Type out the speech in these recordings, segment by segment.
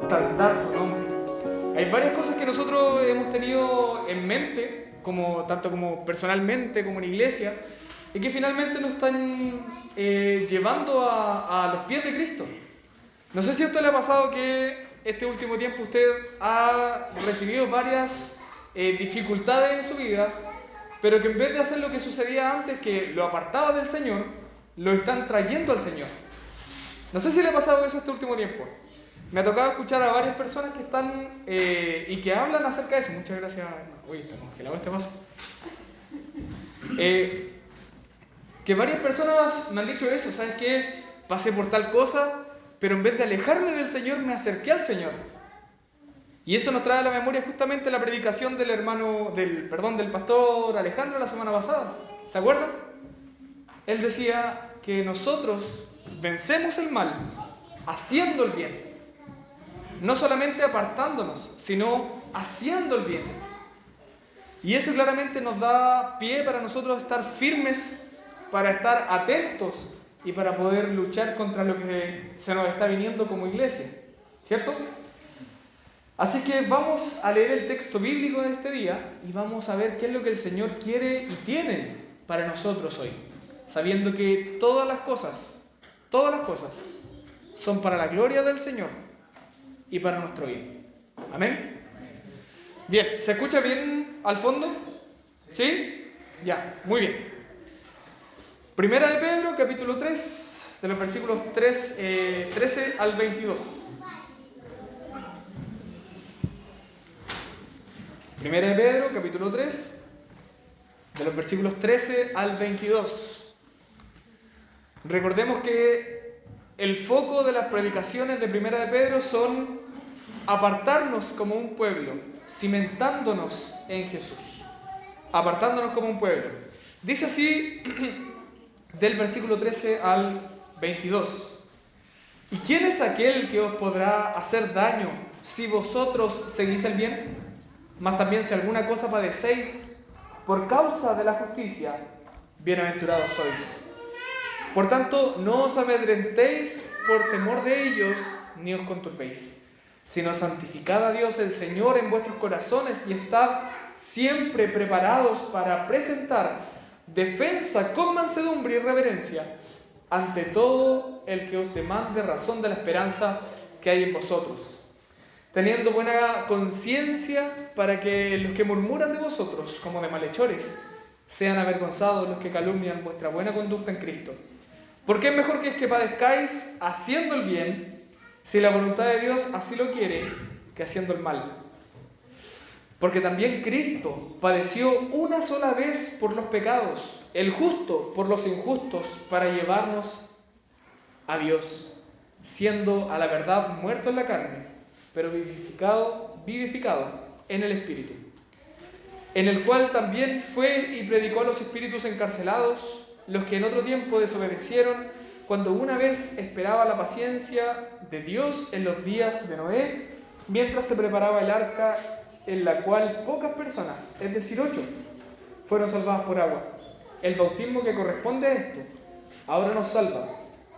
exaltar su nombre. Hay varias cosas que nosotros hemos tenido en mente, tanto como personalmente como en iglesia, y que finalmente nos están llevando a los pies de Cristo. No sé si a usted le ha pasado que este último tiempo usted ha recibido varias dificultades en su vida, pero que en vez de hacer lo que sucedía antes, que lo apartaba del Señor, lo están trayendo al Señor. No sé si le ha pasado eso este último tiempo. Me ha tocado escuchar a varias personas que están y que hablan acerca de eso. Muchas gracias, hermano. Uy, está congelado este vaso. Que varias personas me han dicho eso. ¿Sabes qué? Pasé por tal cosa, pero en vez de alejarme del Señor, me acerqué al Señor. Y eso nos trae a la memoria justamente la predicación del pastor Alejandro la semana pasada. ¿Se acuerdan? Él decía que nosotros vencemos el mal haciendo el bien. No solamente apartándonos, sino haciendo el bien. Y eso claramente nos da pie para nosotros estar firmes, para estar atentos y para poder luchar contra lo que se nos está viniendo como iglesia. ¿Cierto? Así que vamos a leer el texto bíblico de este día y vamos a ver qué es lo que el Señor quiere y tiene para nosotros hoy. Sabiendo que todas las cosas son para la gloria del Señor y para nuestro bien. ¿Amén? Bien, ¿se escucha bien al fondo? ¿Sí? Ya, muy bien. Primera de Pedro, capítulo 3, de los versículos 13 al 22. Primera de Pedro, capítulo 3, de los versículos 13 al 22. Recordemos que el foco de las predicaciones de Primera de Pedro son apartarnos como un pueblo, cimentándonos en Jesús. Apartándonos como un pueblo. Dice así del versículo 13 al 22. ¿Y quién es aquel que os podrá hacer daño si vosotros seguís el bien? Mas también si alguna cosa padecéis por causa de la justicia, bienaventurados sois. Por tanto, no os amedrentéis por temor de ellos, ni os conturbéis, sino santificad a Dios el Señor en vuestros corazones y estad siempre preparados para presentar defensa con mansedumbre y reverencia ante todo el que os demande razón de la esperanza que hay en vosotros, teniendo buena conciencia para que los que murmuran de vosotros como de malhechores sean avergonzados los que calumnian vuestra buena conducta en Cristo. Porque es mejor que padezcáis haciendo el bien, si la voluntad de Dios así lo quiere, que haciendo el mal. Porque también Cristo padeció una sola vez por los pecados, el justo por los injustos, para llevarnos a Dios, siendo a la verdad muerto en la carne, pero vivificado en el Espíritu, en el cual también fue y predicó a los espíritus encarcelados, los que en otro tiempo desobedecieron, cuando una vez esperaba la paciencia de Dios en los días de Noé, mientras se preparaba el arca, en la cual pocas personas, es decir 8, fueron salvadas por agua. El bautismo que corresponde a esto ahora nos salva,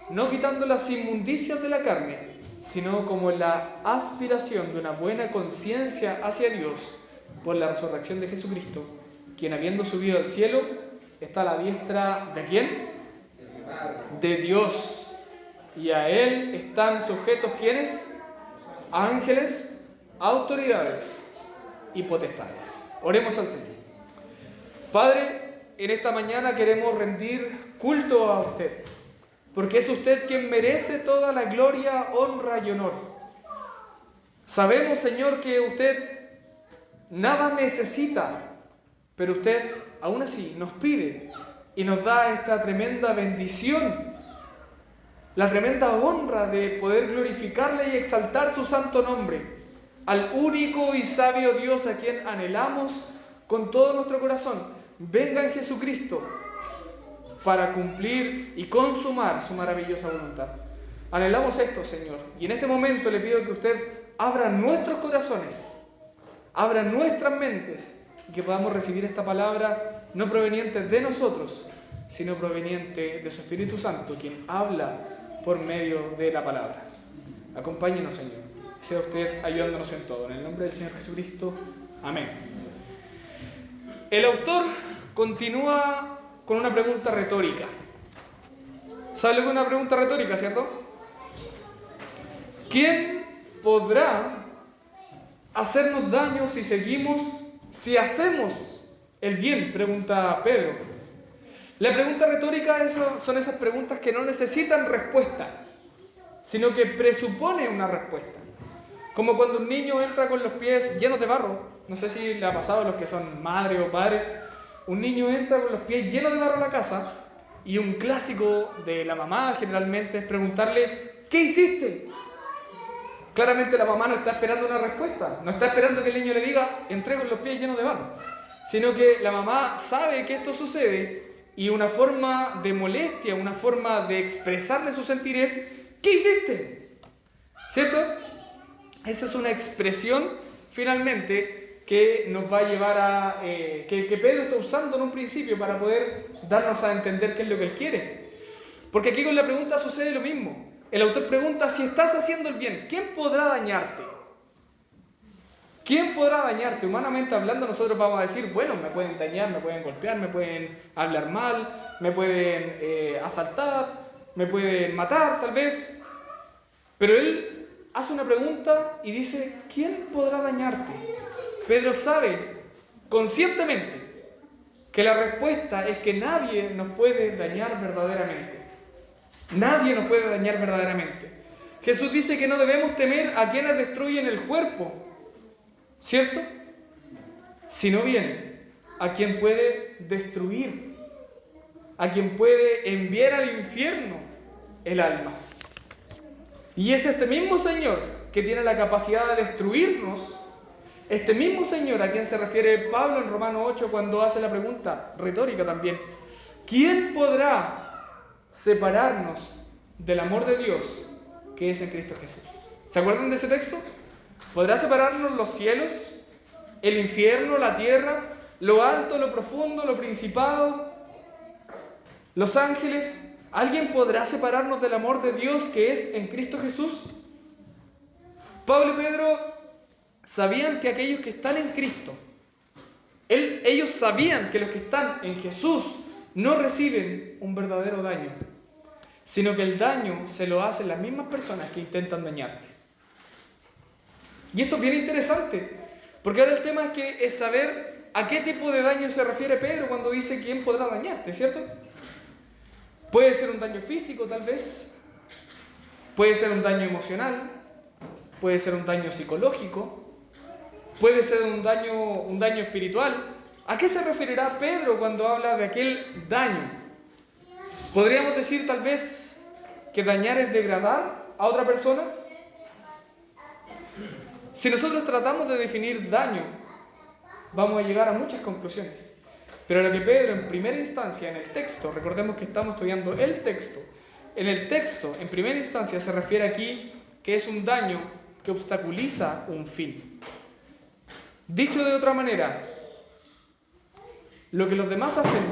no quitando las inmundicias de la carne, sino como la aspiración de una buena conciencia hacia Dios por la resurrección de Jesucristo, quien habiendo subido al cielo está a la diestra ¿de quién? De Dios. Y a Él están sujetos ¿quiénes? Ángeles, autoridades y potestades. Oremos al Señor. Padre, en esta mañana queremos rendir culto a usted, porque es usted quien merece toda la gloria, honra y honor. Sabemos, Señor, que usted nada necesita, pero usted aún así nos pide y nos da esta tremenda bendición, la tremenda honra de poder glorificarle y exaltar su santo nombre, al único y sabio Dios a quien anhelamos con todo nuestro corazón. Venga en Jesucristo para cumplir y consumar su maravillosa voluntad. Anhelamos esto, Señor, y en este momento le pido que usted abra nuestros corazones, abra nuestras mentes, y que podamos recibir esta palabra no proveniente de nosotros, sino proveniente de su Espíritu Santo, quien habla por medio de la palabra. Acompáñenos, Señor. sea usted ayudándonos en todo. En el nombre del Señor Jesucristo. Amén. El autor continúa con una pregunta retórica. ¿Sabe lo que es una pregunta retórica, cierto? ¿Quién podrá hacernos daño si hacemos el bien? Pregunta Pedro. La pregunta retórica son esas preguntas que no necesitan respuesta, sino que presupone una respuesta. Como cuando un niño entra con los pies llenos de barro. No sé si le ha pasado a los que son madres o padres. Un niño entra con los pies llenos de barro a la casa y un clásico de la mamá generalmente es preguntarle: ¿qué hiciste? Claramente la mamá no está esperando una respuesta, no está esperando que el niño le diga: entré con los pies llenos de barro, sino que la mamá sabe que esto sucede y una forma de molestia, una forma de expresarle su sentir es: ¿qué hiciste? ¿Cierto? Esa es una expresión finalmente que nos va a llevar a que Pedro está usando en un principio para poder darnos a entender qué es lo que él quiere. Porque aquí con la pregunta sucede lo mismo. El autor pregunta: si estás haciendo el bien, ¿quién podrá dañarte? ¿Quién podrá dañarte? Humanamente hablando, nosotros vamos a decir: bueno, me pueden dañar, me pueden golpear, me pueden hablar mal, me pueden asaltar, me pueden matar, tal vez. Pero él hace una pregunta y dice: ¿quién podrá dañarte? Pedro sabe conscientemente que la respuesta es que nadie nos puede dañar verdaderamente. Nadie nos puede dañar verdaderamente. Jesús dice que no debemos temer a quienes destruyen el cuerpo, ¿cierto? Sino bien a quien puede destruir, a quien puede enviar al infierno el alma. Y es este mismo Señor que tiene la capacidad de destruirnos, este mismo Señor a quien se refiere Pablo en Romanos 8 cuando hace la pregunta retórica también: ¿quién podrá separarnos del amor de Dios que es en Cristo Jesús? ¿Se acuerdan de ese texto? ¿Podrá separarnos los cielos, el infierno, la tierra, lo alto, lo profundo, lo principado, los ángeles? ¿Alguien podrá separarnos del amor de Dios que es en Cristo Jesús? Pablo y Pedro sabían que aquellos que están en Cristo, ellos sabían que los que están en Jesús no reciben un verdadero daño, sino que el daño se lo hacen las mismas personas que intentan dañarte. Y esto es bien interesante, porque ahora el tema es saber a qué tipo de daño se refiere Pedro cuando dice: ¿quién podrá dañarte? ¿Cierto? Puede ser un daño físico, tal vez. Puede ser un daño emocional. Puede ser un daño psicológico. Puede ser un daño espiritual. ¿A qué se referirá Pedro cuando habla de aquel daño? ¿Podríamos decir tal vez que dañar es degradar a otra persona? Si nosotros tratamos de definir daño, vamos a llegar a muchas conclusiones. Pero lo que Pedro en primera instancia en el texto, recordemos que estamos estudiando el texto, en el texto en primera instancia se refiere aquí que es un daño que obstaculiza un fin. Dicho de otra manera, lo que los demás hacen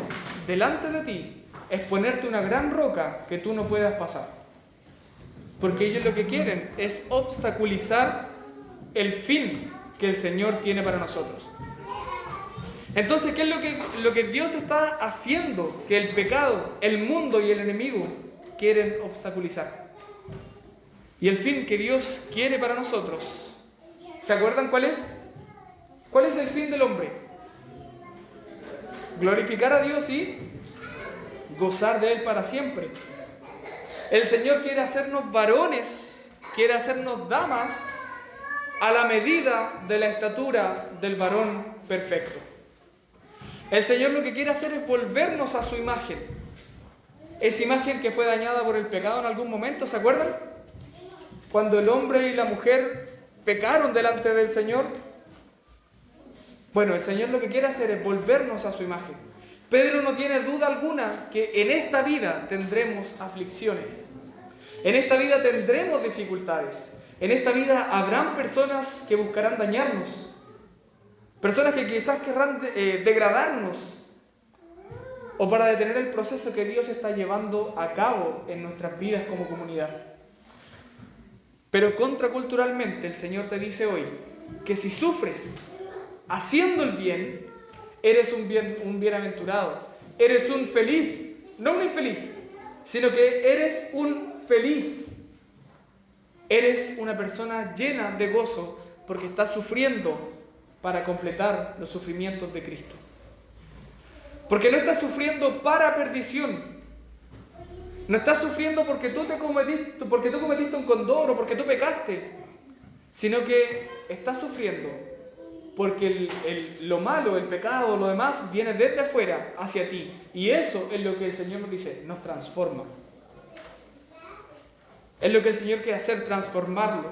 delante de ti es ponerte una gran roca que tú no puedas pasar. Porque ellos lo que quieren es obstaculizar el fin que el Señor tiene para nosotros. Entonces, ¿qué es lo que Dios está haciendo? Que el pecado, el mundo y el enemigo quieren obstaculizar. Y el fin que Dios quiere para nosotros, ¿se acuerdan cuál es? ¿Cuál es el fin del hombre? Glorificar a Dios y gozar de Él para siempre. El Señor quiere hacernos varones, quiere hacernos damas a la medida de la estatura del varón perfecto. El Señor lo que quiere hacer es volvernos a su imagen. Esa imagen que fue dañada por el pecado en algún momento, ¿se acuerdan? Cuando el hombre y la mujer pecaron delante del Señor. Bueno, el Señor lo que quiere hacer es volvernos a su imagen. Pedro no tiene duda alguna que en esta vida tendremos aflicciones. En esta vida tendremos dificultades. En esta vida habrán personas que buscarán dañarnos. Personas que quizás querrán degradarnos. O para detener el proceso que Dios está llevando a cabo en nuestras vidas como comunidad. Pero contraculturalmente el Señor te dice hoy que si sufres haciendo el bien, eres un bienaventurado, eres un feliz, no un infeliz, sino que eres un feliz. Eres una persona llena de gozo porque estás sufriendo para completar los sufrimientos de Cristo. Porque no estás sufriendo para perdición. No estás sufriendo porque tú cometiste un condoro, porque tú pecaste, sino que estás sufriendo porque lo malo, el pecado, lo demás viene desde afuera hacia ti. Y eso es lo que el Señor nos dice, nos transforma. Es lo que el Señor quiere hacer, transformarlo.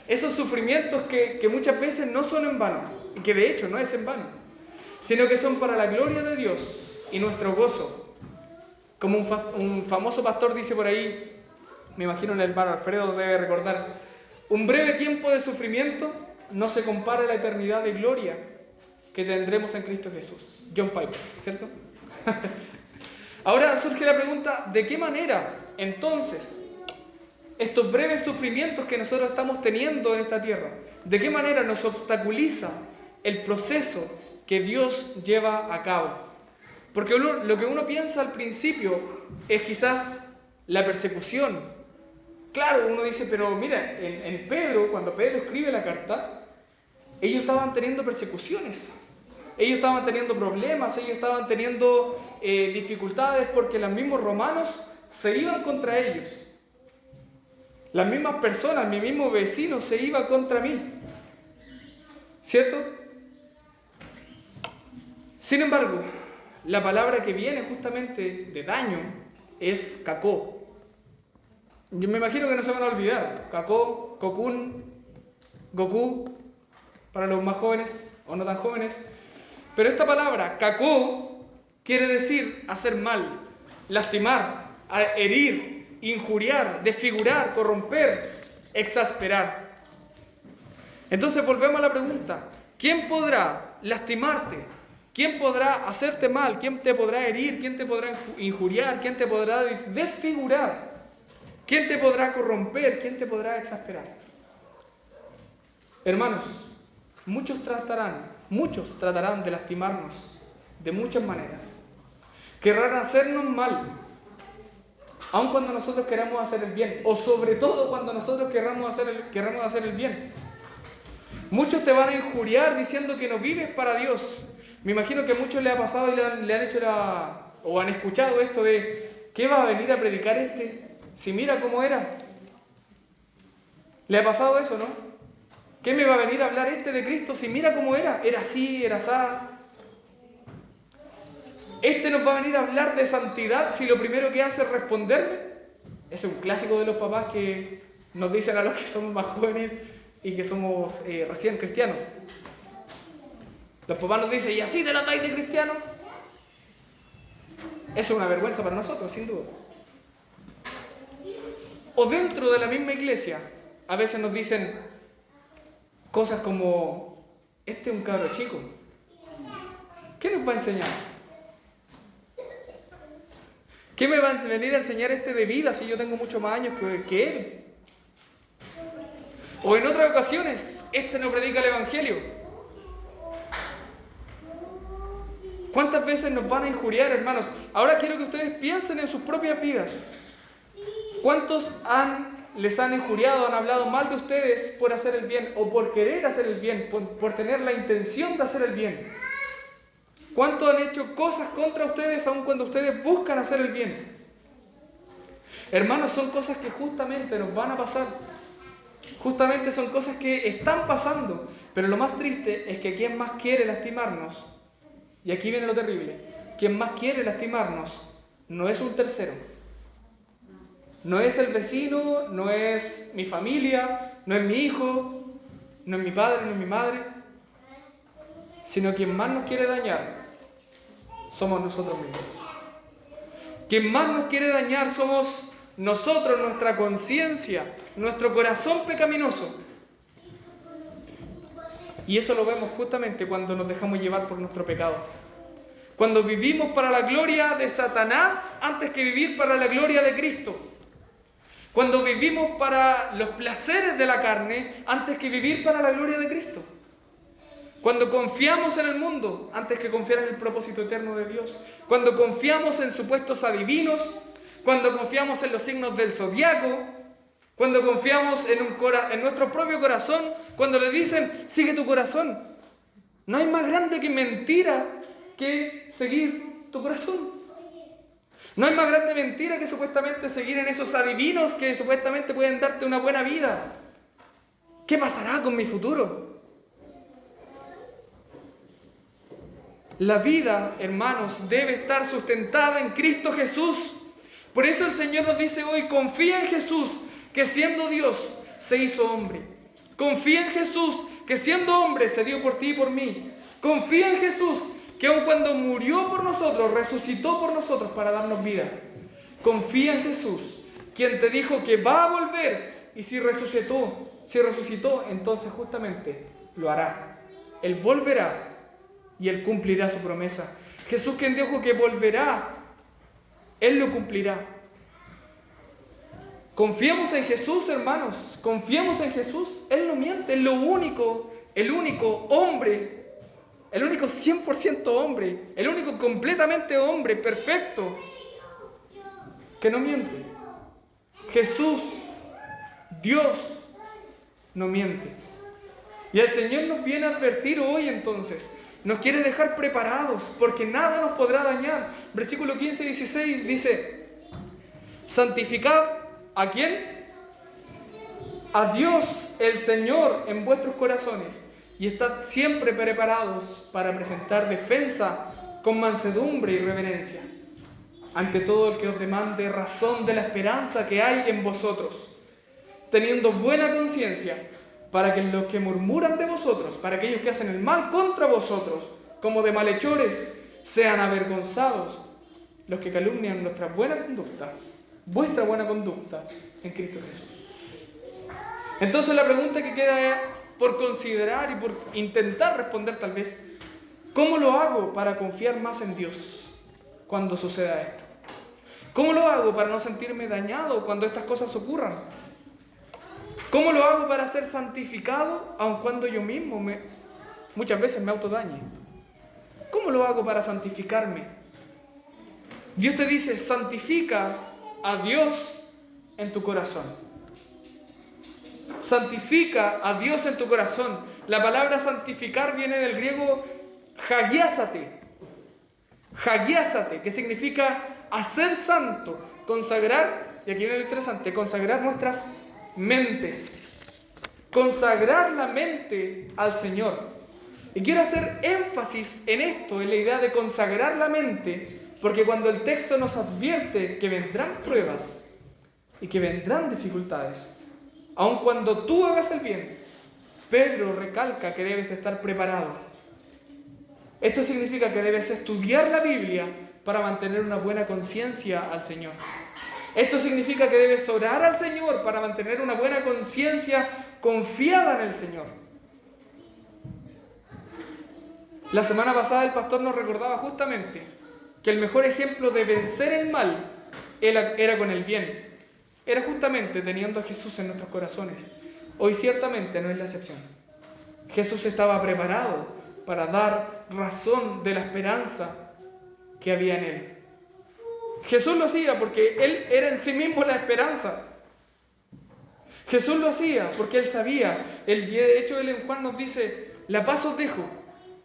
Esos sufrimientos que muchas veces no son en vano, y que de hecho no es en vano, sino que son para la gloria de Dios y nuestro gozo. Como un famoso pastor dice por ahí, me imagino el hermano Alfredo debe recordar, un breve tiempo de sufrimiento no se compara a la eternidad de gloria que tendremos en Cristo Jesús. John Piper, ¿cierto? Ahora surge la pregunta, ¿de qué manera entonces estos breves sufrimientos que nosotros estamos teniendo en esta tierra, de qué manera nos obstaculiza el proceso que Dios lleva a cabo? Porque lo que uno piensa al principio es quizás la persecución. Claro, uno dice, pero mira, en Pedro, cuando Pedro escribe la carta, ellos estaban teniendo persecuciones, ellos estaban teniendo problemas, ellos estaban teniendo dificultades porque los mismos romanos se iban contra ellos. Las mismas personas, mi mismo vecino se iba contra mí. ¿Cierto? Sin embargo, la palabra que viene justamente de daño es cacó. Yo me imagino que no se van a olvidar. Cacó, cocún, Goku, para los más jóvenes o no tan jóvenes. Pero esta palabra, cacó, quiere decir hacer mal, lastimar, herir, injuriar, desfigurar, corromper, exasperar. Entonces volvemos a la pregunta, ¿quién podrá lastimarte? ¿Quién podrá hacerte mal? ¿Quién te podrá herir? ¿Quién te podrá injuriar? ¿Quién te podrá desfigurar? ¿Quién te podrá corromper? ¿Quién te podrá exasperar? Hermanos, muchos tratarán de lastimarnos de muchas maneras. Querrán hacernos mal, aun cuando nosotros queramos hacer el bien, o sobre todo cuando nosotros querramos hacer el bien. Muchos te van a injuriar diciendo que no vives para Dios. Me imagino que a muchos les ha pasado y le han hecho o han escuchado esto de ¿qué va a venir a predicar este? Si mira cómo era. ¿Le ha pasado eso, no? ¿Qué me va a venir a hablar este de Cristo si mira cómo era? Era así, era así. Este nos va a venir a hablar de santidad si lo primero que hace es responderme. Ese es un clásico de los papás que nos dicen a los que somos más jóvenes y que somos recién cristianos. Los papás nos dicen, ¿y así te la dais de cristiano? Eso es una vergüenza para nosotros, sin duda. O dentro de la misma iglesia, a veces nos dicen cosas como, este es un cabro chico. ¿Qué nos va a enseñar? ¿Qué me va a venir a enseñar este de vida si yo tengo muchos más años que él? O en otras ocasiones, este no predica el evangelio. ¿Cuántas veces nos van a injuriar, hermanos? Ahora quiero que ustedes piensen en sus propias vidas. ¿Cuántos les han injuriado, han hablado mal de ustedes por hacer el bien o por querer hacer el bien, por tener la intención de hacer el bien? ¿Cuántos han hecho cosas contra ustedes aun cuando ustedes buscan hacer el bien? Hermanos, son cosas que justamente nos van a pasar. Justamente son cosas que están pasando. Pero lo más triste es que quien más quiere lastimarnos, y aquí viene lo terrible, quien más quiere lastimarnos no es un tercero. No es el vecino, no es mi familia, no es mi hijo, no es mi padre, no es mi madre, sino quien más nos quiere dañar somos nosotros mismos. Quien más nos quiere dañar somos nosotros, nuestra conciencia, nuestro corazón pecaminoso. Y eso lo vemos justamente cuando nos dejamos llevar por nuestro pecado. Cuando vivimos para la gloria de Satanás antes que vivir para la gloria de Cristo. Cuando vivimos para los placeres de la carne antes que vivir para la gloria de Cristo. Cuando confiamos en el mundo antes que confiar en el propósito eterno de Dios. Cuando confiamos en supuestos adivinos. Cuando confiamos en los signos del zodiaco. Cuando confiamos en nuestro propio corazón. Cuando le dicen, sigue tu corazón. No hay más grande que mentira que seguir tu corazón. No hay más grande mentira que supuestamente seguir en esos adivinos que supuestamente pueden darte una buena vida. ¿Qué pasará con mi futuro? La vida, hermanos, debe estar sustentada en Cristo Jesús. Por eso el Señor nos dice hoy, confía en Jesús, que siendo Dios se hizo hombre. Confía en Jesús, que siendo hombre se dio por ti y por mí. Confía en Jesús, que aun cuando murió por nosotros, resucitó por nosotros para darnos vida. Confía en Jesús, quien te dijo que va a volver, y si resucitó, entonces justamente lo hará. Él volverá y Él cumplirá su promesa. Jesús, quien dijo que volverá, Él lo cumplirá. Confiemos en Jesús, hermanos, confiemos en Jesús. Él no miente, es el único hombre, el único 100% hombre, el único completamente hombre, perfecto, que no miente. Jesús, Dios, no miente. Y el Señor nos viene a advertir hoy entonces, nos quiere dejar preparados, porque nada nos podrá dañar. Versículo 15 y 16 dice, santificad, ¿a quién? A Dios el Señor en vuestros corazones, y estad siempre preparados para presentar defensa con mansedumbre y reverencia ante todo el que os demande razón de la esperanza que hay en vosotros, teniendo buena conciencia, para que los que murmuran de vosotros, para aquellos que hacen el mal contra vosotros, como de malhechores, sean avergonzados los que calumnian nuestra buena conducta, vuestra buena conducta en Cristo Jesús. Entonces la pregunta que queda por considerar y por intentar responder tal vez, ¿cómo lo hago para confiar más en Dios cuando suceda esto? ¿Cómo lo hago para no sentirme dañado cuando estas cosas ocurran? ¿Cómo lo hago para ser santificado aun cuando yo mismo muchas veces me autodañe? ¿Cómo lo hago para santificarme? Dios te dice, santifica a Dios en tu corazón. Santifica a Dios en tu corazón. La palabra santificar viene del griego hagiásate. Hagiásate, que significa hacer santo, consagrar, y aquí viene lo interesante, consagrar nuestras mentes. Consagrar la mente al Señor. Y quiero hacer énfasis en esto, en la idea de consagrar la mente, porque cuando el texto nos advierte que vendrán pruebas y que vendrán dificultades, aun cuando tú hagas el bien, Pedro recalca que debes estar preparado. Esto significa que debes estudiar la Biblia para mantener una buena conciencia al Señor. Esto significa que debes orar al Señor para mantener una buena conciencia confiada en el Señor. La semana pasada el pastor nos recordaba justamente que el mejor ejemplo de vencer el mal era con el bien. Era justamente teniendo a Jesús en nuestros corazones. Hoy ciertamente no es la excepción. Jesús estaba preparado para dar razón de la esperanza que había en Él. Jesús lo hacía porque Él era en sí mismo la esperanza. Jesús lo hacía porque Él sabía. De hecho, Él en Juan nos dice, la paz os dejo,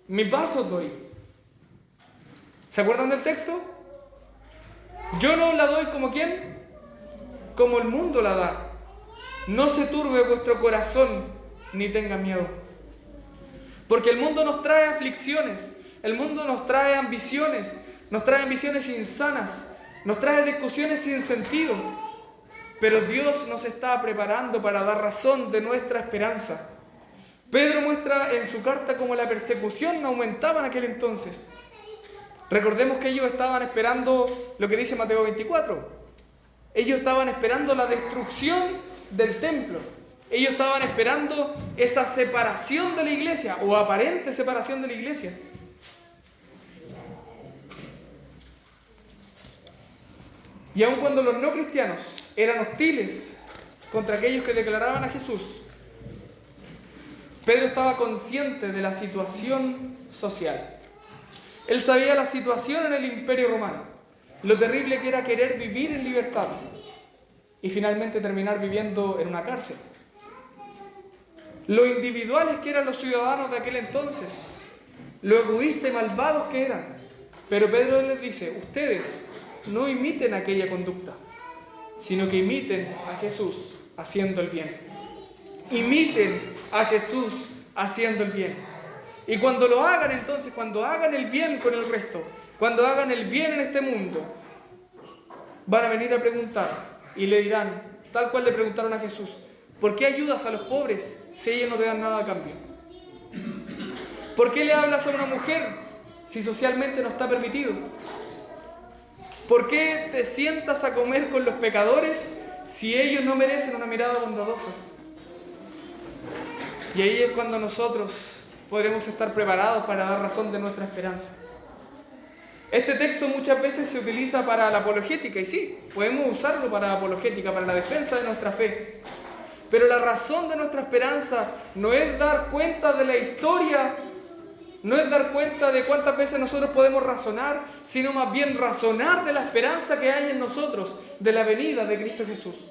mi paz os doy. ¿Se acuerdan del texto? Yo no la doy como ¿quién? Como el mundo la da. No se turbe vuestro corazón, ni tenga miedo. Porque el mundo nos trae aflicciones, el mundo nos trae ambiciones insanas, nos trae discusiones sin sentido. Pero Dios nos está preparando para dar razón de nuestra esperanza. Pedro muestra en su carta cómo la persecución no aumentaba en aquel entonces. Recordemos que ellos estaban esperando lo que dice Mateo 24. Ellos estaban esperando la destrucción del templo. Ellos estaban esperando esa separación de la iglesia, o aparente separación de la iglesia. Y aun cuando los no cristianos eran hostiles contra aquellos que declaraban a Jesús. Pedro estaba consciente de la situación social. Él sabía la situación en el Imperio Romano, lo terrible que era querer vivir en libertad y finalmente terminar viviendo en una cárcel. Lo individuales que eran los ciudadanos de aquel entonces, lo egoístas y malvados que eran. Pero Pedro les dice, ustedes no imiten aquella conducta, sino que imiten a Jesús haciendo el bien. Imiten a Jesús haciendo el bien. Y cuando lo hagan entonces, cuando hagan el bien con el resto, cuando hagan el bien en este mundo, van a venir a preguntar y le dirán, tal cual le preguntaron a Jesús, ¿por qué ayudas a los pobres si ellos no te dan nada a cambio? ¿Por qué le hablas a una mujer si socialmente no está permitido? ¿Por qué te sientas a comer con los pecadores si ellos no merecen una mirada bondadosa? Y ahí es cuando nosotros podremos estar preparados para dar razón de nuestra esperanza. Este texto muchas veces se utiliza para la apologética, y sí, podemos usarlo para la apologética, para la defensa de nuestra fe. Pero la razón de nuestra esperanza no es dar cuenta de la historia, no es dar cuenta de cuántas veces nosotros podemos razonar, sino más bien razonar de la esperanza que hay en nosotros, de la venida de Cristo Jesús.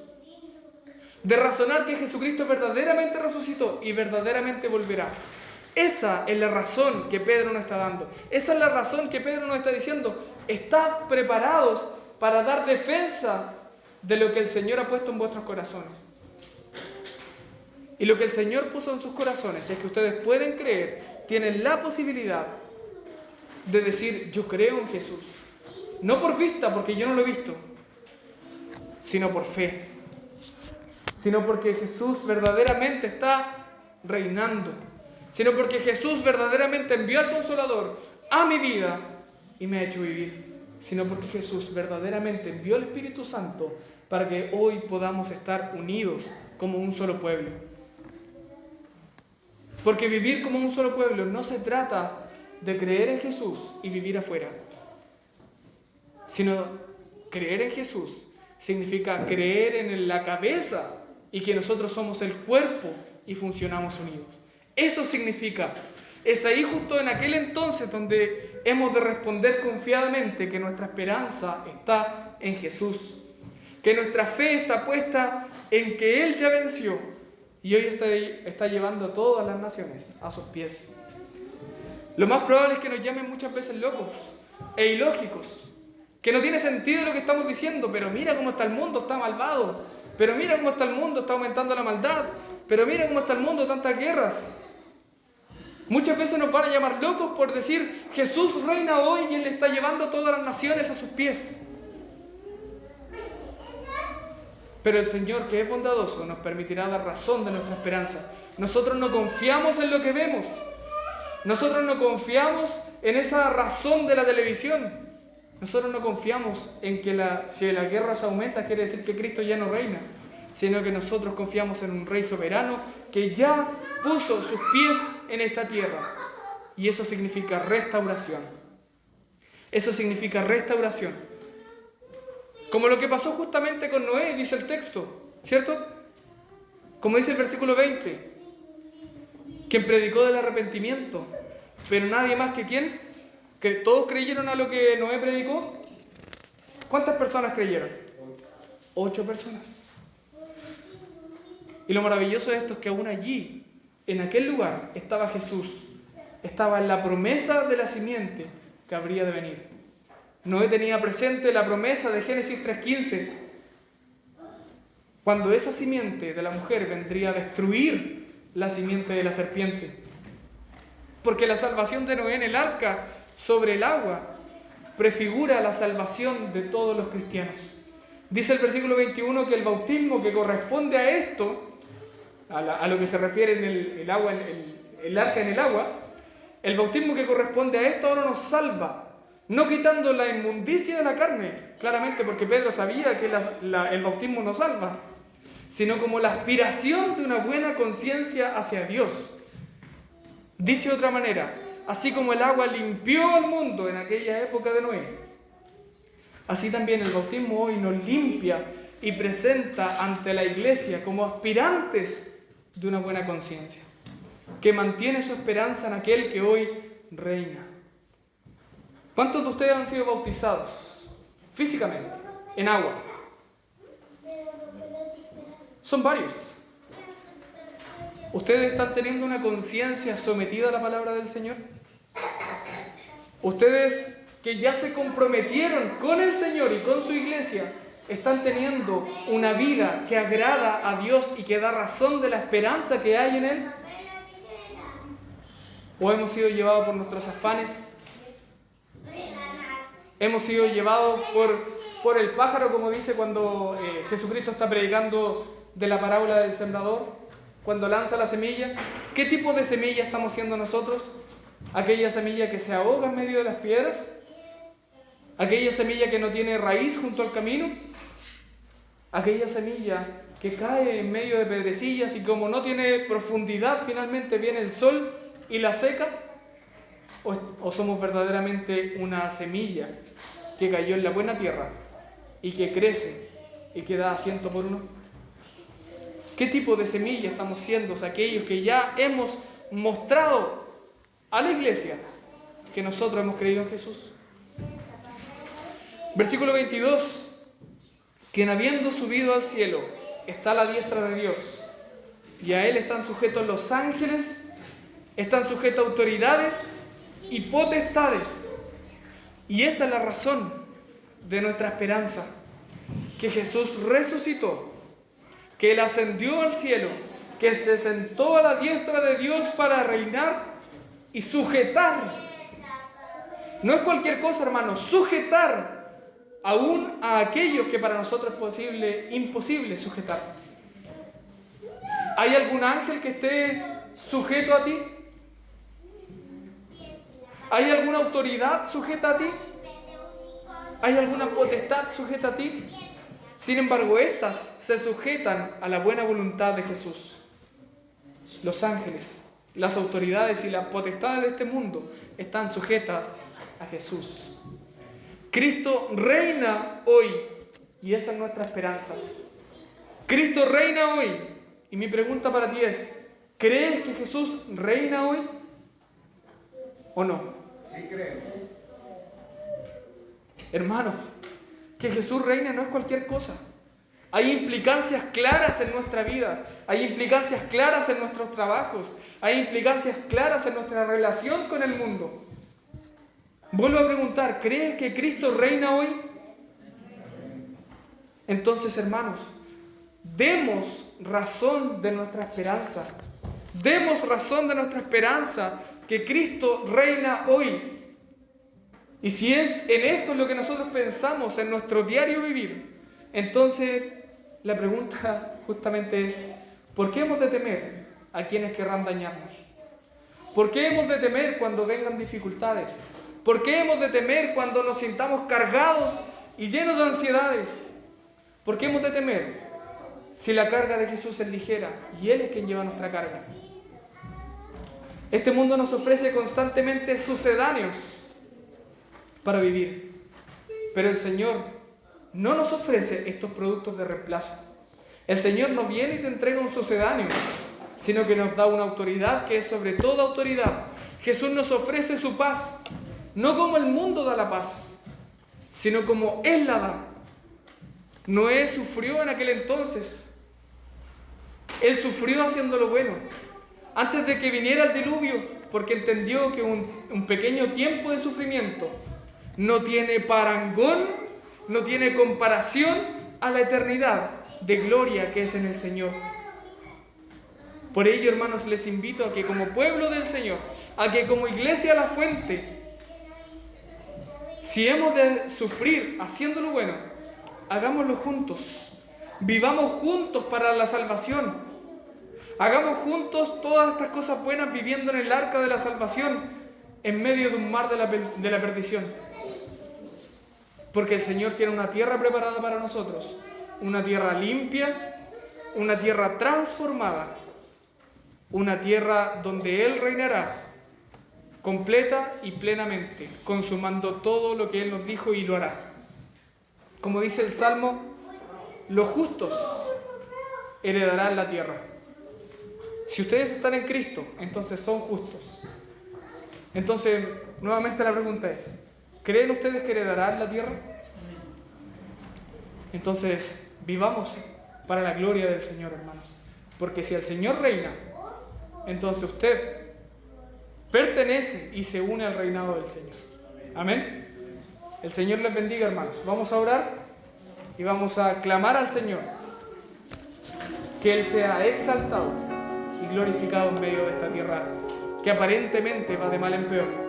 De razonar que Jesucristo verdaderamente resucitó y verdaderamente volverá. Esa es la razón que Pedro nos está dando. Esa es la razón que Pedro nos está diciendo. Estad preparados para dar defensa de lo que el Señor ha puesto en vuestros corazones. Y lo que el Señor puso en sus corazones es que ustedes pueden creer, tienen la posibilidad de decir, yo creo en Jesús. No por vista, porque yo no lo he visto, sino por fe. Sino porque Jesús verdaderamente está reinando. Sino porque Jesús verdaderamente envió al Consolador a mi vida y me ha hecho vivir. Sino porque Jesús verdaderamente envió al Espíritu Santo para que hoy podamos estar unidos como un solo pueblo. Porque vivir como un solo pueblo no se trata de creer en Jesús y vivir afuera. Sino creer en Jesús significa creer en la cabeza y que nosotros somos el cuerpo y funcionamos unidos. Eso significa, es ahí justo en aquel entonces donde hemos de responder confiadamente que nuestra esperanza está en Jesús, que nuestra fe está puesta en que Él ya venció y hoy está llevando a todas las naciones a sus pies. Lo más probable es que nos llamen muchas veces locos e ilógicos, que no tiene sentido lo que estamos diciendo, pero mira cómo está el mundo, está malvado, pero mira cómo está el mundo, está aumentando la maldad, pero mira cómo está el mundo, tantas guerras. Muchas veces nos van a llamar locos por decir, Jesús reina hoy y Él está llevando a todas las naciones a sus pies. Pero el Señor, que es bondadoso, nos permitirá dar razón de nuestra esperanza. Nosotros no confiamos en lo que vemos. Nosotros no confiamos en esa razón de la televisión. Nosotros no confiamos en que si la guerra se aumenta, quiere decir que Cristo ya no reina. Sino que nosotros confiamos en un Rey soberano que ya puso sus pies en esta tierra. Y eso significa restauración. Eso significa restauración. Como lo que pasó justamente con Noé, dice el texto, ¿cierto? Como dice el versículo 20, quien predicó del arrepentimiento, pero nadie más que quién, que todos creyeron a lo que Noé predicó. ¿Cuántas personas creyeron? 8 personas. Y lo maravilloso de esto es que aún allí, en aquel lugar, estaba Jesús, estaba en la promesa de la simiente que habría de venir. Noé tenía presente la promesa de Génesis 3:15, cuando esa simiente de la mujer vendría a destruir la simiente de la serpiente. Porque la salvación de Noé en el arca sobre el agua prefigura la salvación de todos los cristianos. Dice el versículo 21 que el bautismo que corresponde a esto, a lo que se refiere en el agua, el arca en el agua, el bautismo que corresponde a esto ahora nos salva. No quitando la inmundicia de la carne, claramente porque Pedro sabía que el bautismo nos salva, sino como la aspiración de una buena conciencia hacia Dios. Dicho de otra manera, así como el agua limpió al mundo en aquella época de Noé, así también el bautismo hoy nos limpia y presenta ante la iglesia como aspirantes de una buena conciencia, que mantiene su esperanza en aquel que hoy reina. ¿Cuántos de ustedes han sido bautizados físicamente en agua? Son varios. ¿Ustedes están teniendo una conciencia sometida a la palabra del Señor? ¿Ustedes que ya se comprometieron con el Señor y con su iglesia, están teniendo una vida que agrada a Dios y que da razón de la esperanza que hay en Él? ¿O hemos sido llevados por nuestros afanes? ¿Hemos sido llevados por el pájaro, como dice cuando Jesucristo está predicando de la parábola del sembrador, cuando lanza la semilla? ¿Qué tipo de semilla estamos siendo nosotros? ¿Aquella semilla que se ahoga en medio de las piedras? ¿Aquella semilla que no tiene raíz junto al camino? ¿Aquella semilla que cae en medio de pedrecillas y como no tiene profundidad, finalmente viene el sol y la seca? ¿O somos verdaderamente una semilla que cayó en la buena tierra y que crece y que da ciento por uno? ¿Qué tipo de semilla estamos siendo? Aquellos que ya hemos mostrado a la iglesia que nosotros hemos creído en Jesús. Versículo 22. Quien habiendo subido al cielo está a la diestra de Dios, y a Él están sujetos los ángeles, están sujetas autoridades y potestades. Y esta es la razón de nuestra esperanza, que Jesús resucitó, que Él ascendió al cielo, que se sentó a la diestra de Dios para reinar y sujetar. No es cualquier cosa, hermanos, sujetar aún a aquellos que para nosotros es imposible sujetar. ¿Hay algún ángel que esté sujeto a ti? ¿Hay alguna autoridad sujeta a ti? ¿Hay alguna potestad sujeta a ti? Sin embargo, estas se sujetan a la buena voluntad de Jesús. Los ángeles, las autoridades y las potestades de este mundo están sujetas a Jesús. Cristo reina hoy, y esa es nuestra esperanza. Cristo reina hoy, y mi pregunta para ti es: ¿crees que Jesús reina hoy o no? Sí, creo. Hermanos, que Jesús reina no es cualquier cosa. Hay implicancias claras en nuestra vida, hay implicancias claras en nuestros trabajos, hay implicancias claras en nuestra relación con el mundo. Vuelvo a preguntar, ¿crees que Cristo reina hoy? Entonces, hermanos, demos razón de nuestra esperanza. Demos razón de nuestra esperanza que Cristo reina hoy. Y si es en esto lo que nosotros pensamos en nuestro diario vivir, entonces la pregunta justamente es: ¿por qué hemos de temer a quienes querrán dañarnos? ¿Por qué hemos de temer cuando vengan dificultades? ¿Por qué hemos de temer cuando nos sintamos cargados y llenos de ansiedades? ¿Por qué hemos de temer si la carga de Jesús es ligera y Él es quien lleva nuestra carga? Este mundo nos ofrece constantemente sucedáneos para vivir, pero el Señor no nos ofrece estos productos de reemplazo. El Señor no viene y te entrega un sucedáneo, sino que nos da una autoridad que es sobre toda autoridad. Jesús nos ofrece su paz, no como el mundo da la paz, sino como Él la da. Noé sufrió en aquel entonces. Él sufrió haciendo lo bueno, antes de que viniera el diluvio, porque entendió que un pequeño tiempo de sufrimiento no tiene parangón, no tiene comparación a la eternidad de gloria que es en el Señor. Por ello, hermanos, les invito a que como pueblo del Señor, a que como iglesia La Fuente, si hemos de sufrir haciendo lo bueno, hagámoslo juntos. Vivamos juntos para la salvación. Hagamos juntos todas estas cosas buenas viviendo en el arca de la salvación en medio de un mar de la perdición. Porque el Señor tiene una tierra preparada para nosotros. Una tierra limpia, una tierra transformada, una tierra donde Él reinará completa y plenamente, consumando todo lo que Él nos dijo y lo hará. Como dice el Salmo, los justos heredarán la tierra. Si ustedes están en Cristo, entonces son justos. Entonces, nuevamente la pregunta es, ¿creen ustedes que heredarán la tierra? Entonces, vivamos para la gloria del Señor, hermanos. Porque si el Señor reina, entonces usted pertenece y se une al reinado del Señor. Amén. El Señor les bendiga, hermanos. Vamos a orar y vamos a clamar al Señor que Él sea exaltado y glorificado en medio de esta tierra que aparentemente va de mal en peor.